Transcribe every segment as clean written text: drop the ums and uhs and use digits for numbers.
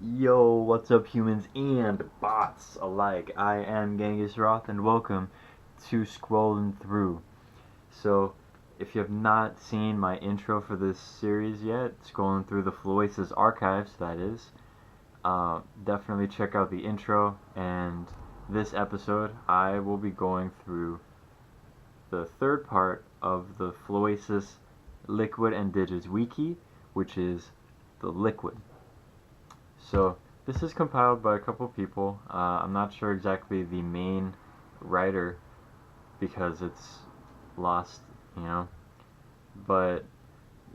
Yo, what's up, humans and bots alike? I am Ghangasrath, and welcome to Scrollin Thru. So, if you have not seen my intro for this series yet, scrolling through the Floasis archives, that is, definitely check out the intro. And this episode, I will be going through the third part of the Floasis Liquid and Digits wiki, which is the liquid. So this is compiled by a couple people. I'm not sure exactly the main writer because it's lost, you know. But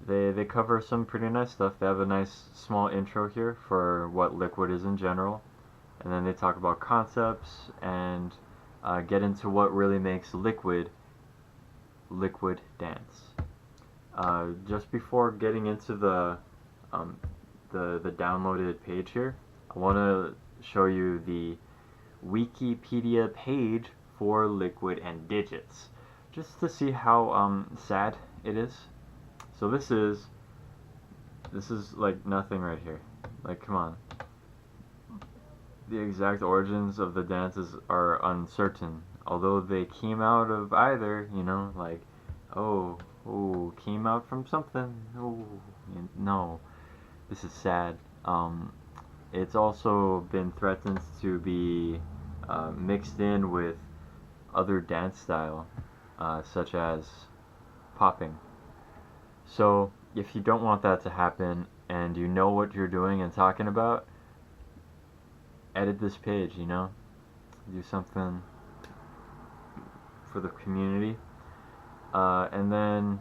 they cover some pretty nice stuff. They have a nice small intro here for what liquid is in general, and then they talk about concepts and get into what really makes liquid dance. Just before getting into um, the downloaded page here, I want to show you the Wikipedia page for liquid and digits, just to see how sad it is. So this is like nothing right here. Like, come on. The exact origins of the dances are uncertain, although they came out of either, like, oh, came out from something. Oh, no. This is sad. It's also been threatened to be mixed in with other dance style, such as popping. So if you don't want that to happen and you know what you're doing and talking about, edit this page, do something for the community. And then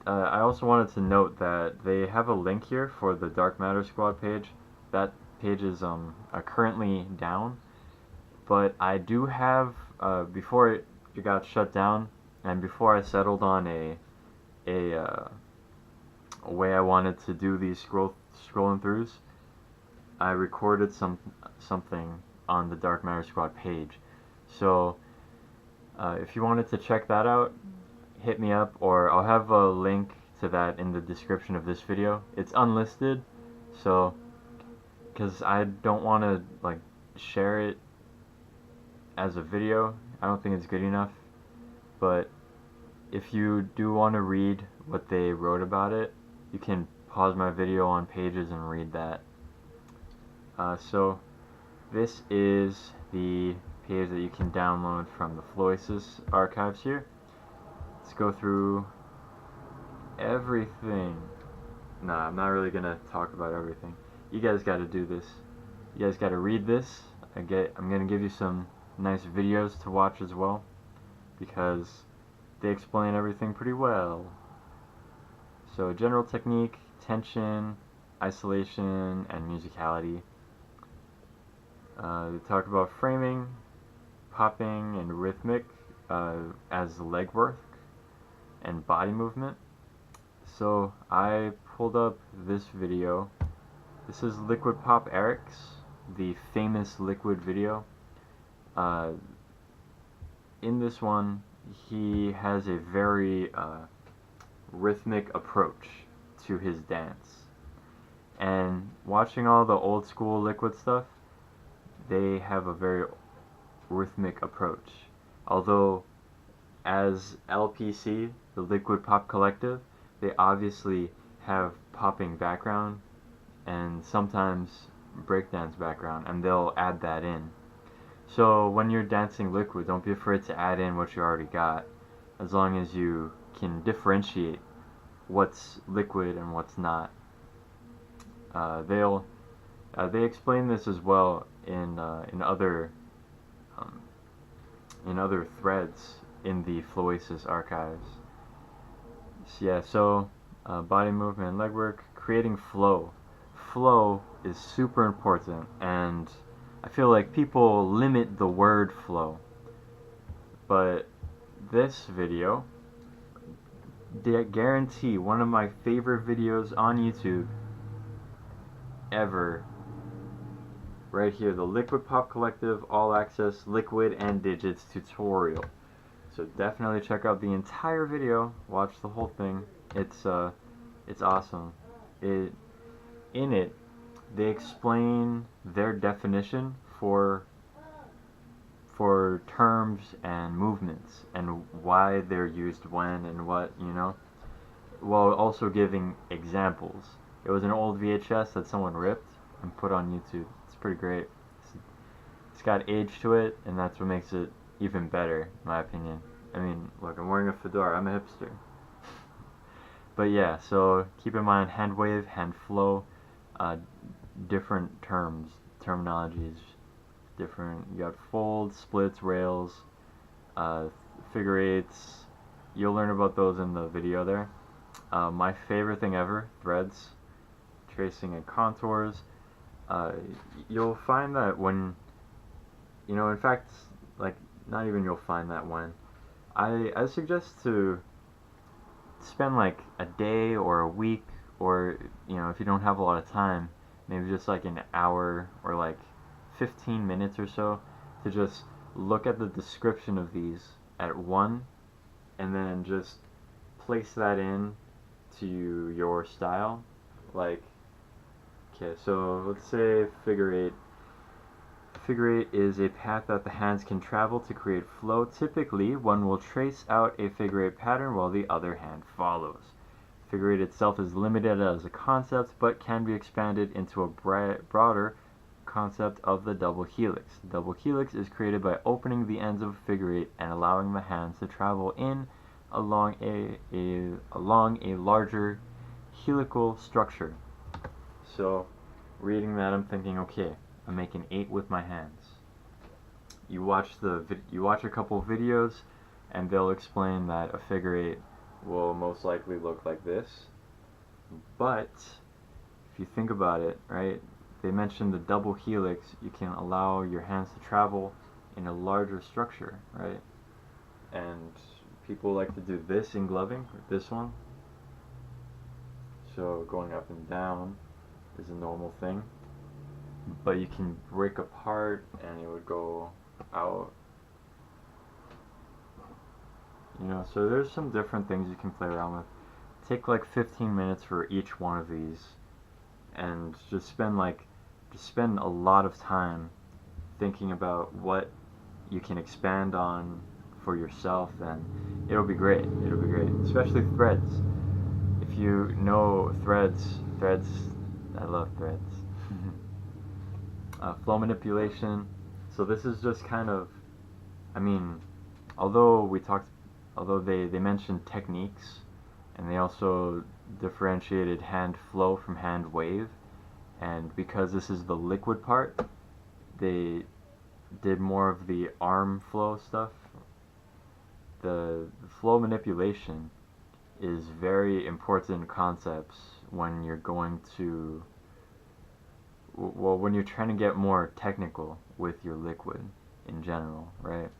I also wanted to note that they have a link here for the Dark Matter Squad page. That page is currently down, but I do have before it got shut down, and before I settled on a way I wanted to do these scrolling throughs, I recorded something on the Dark Matter Squad page. So if you wanted to check that out, hit me up, or I'll have a link to that in the description of this video. It's unlisted, so because I don't want to like share it as a video. I don't think it's good enough. But if you do want to read what they wrote about it, you can pause my video on pages and read that. So this is the page that you can download from the Floasis archives here. Let's go through everything. Nah, I'm not really gonna talk about everything. You guys gotta do this. You guys gotta read this. I'm gonna give you some nice videos to watch as well, because they explain everything pretty well. So general technique, tension, isolation, and musicality. They talk about framing, popping, and rhythmic as leg work and body movement. So I pulled up this video. This is Liquid Pop Eric's, the famous liquid video. In this one, he has a very rhythmic approach to his dance. And watching all the old school liquid stuff, they have a very rhythmic approach. Although, as LPC, the Liquid Pop Collective, they obviously have popping background and sometimes breakdance background, and they'll add that in. So when you're dancing liquid, don't be afraid to add in what you already got, as long as you can differentiate what's liquid and what's not. They explain this as well in other threads in the Floasis archives. So body movement and leg work, creating flow. Flow is super important, and I feel like people limit the word flow. But this video, guarantee one of my favorite videos on YouTube ever, right here, the Liquid Pop Collective All Access Liquid and Digits tutorial. So definitely check out the entire video, watch the whole thing. It's awesome. In it, they explain their definition for terms and movements and why they're used when and what, while also giving examples. It was an old VHS that someone ripped and put on YouTube. It's pretty great. It's got age to it, and that's what makes it even better, in my opinion. I mean, look, I'm wearing a fedora. I'm a hipster. But yeah, so keep in mind hand wave, hand flow, different terminologies, different. You got folds, splits, rails, figure eights. You'll learn about those in the video there. My favorite thing ever, threads, tracing and contours. You'll find that when, in fact, like, not even you'll find that when. I suggest to spend like a day or a week, or, if you don't have a lot of time, maybe just like an hour or like 15 minutes or so to just look at the description of these at one, and then just place that in to your style. Like, okay, so let's say figure eight. Figure eight is a path that the hands can travel to create flow. Typically, one will trace out a figure eight pattern while the other hand follows. Figure eight itself is limited as a concept, but can be expanded into a broader concept of the double helix. The double helix is created by opening the ends of a figure eight and allowing the hands to travel along a larger helical structure. So, reading that, I'm thinking, okay, I'm making 8 with my hands. You watch a couple videos, and they'll explain that a figure 8 will most likely look like this. But if you think about it, right? They mentioned the double helix. You can allow your hands to travel in a larger structure, right? And people like to do this in gloving, this one. So going up and down is a normal thing. But you can break apart and it would go out. So there's some different things you can play around with. Take like 15 minutes for each one of these, and just spend a lot of time thinking about what you can expand on for yourself, and it'll be great. It'll be great, especially threads. If you know threads, I love threads. Flow manipulation. So this is just kind of, although they mentioned techniques, and they also differentiated hand flow from hand wave, and because this is the liquid part, they did more of the arm flow stuff. The flow manipulation is very important concepts when you're going to, when you're trying to get more technical with your liquid in general, right?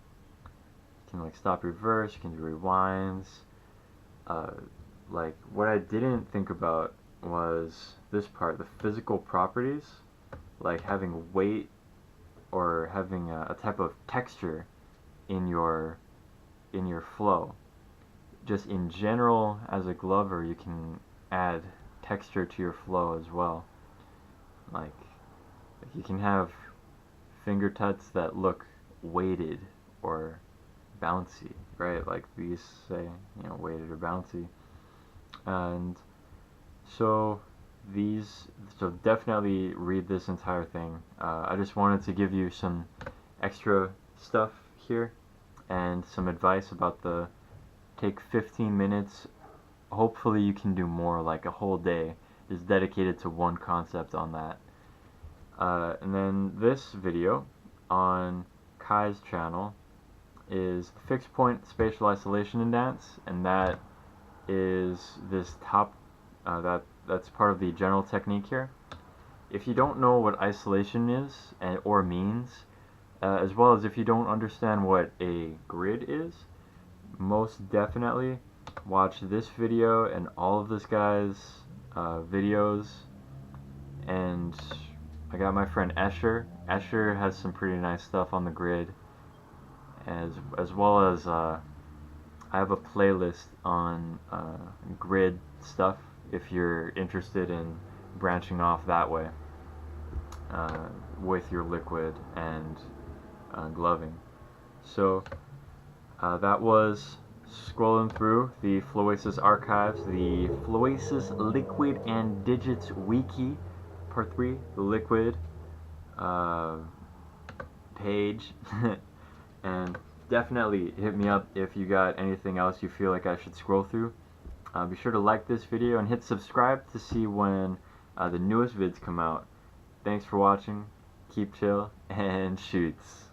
You can stop, reverse, you can do rewinds. What I didn't think about was this part, the physical properties, like having weight or having a type of texture in your flow. Just in general, as a glover, you can add texture to your flow as well. Like you can have finger tuts that look weighted or bouncy, right? Like these say, weighted or bouncy. And so definitely read this entire thing. I just wanted to give you some extra stuff here and some advice about take 15 minutes. Hopefully you can do more, like a whole day is dedicated to one concept on that. And then this video on Kai's channel is fixed point spatial isolation in dance, and that is this top, that's part of the general technique here. If you don't know what isolation is or means, as well as if you don't understand what a grid is, most definitely watch this video and all of this guy's videos. And I got my friend Escher. Escher has some pretty nice stuff on the grid, as well as I have a playlist on grid stuff if you're interested in branching off that way. with your liquid and gloving. So that was Scrollin Through the Floasis archives, the Floasis Liquid and Digits Wiki, Part 3, the liquid page. And definitely hit me up if you got anything else you feel like I should scroll through. Be sure to like this video and hit subscribe to see when the newest vids come out. Thanks for watching, keep chill, and shoots.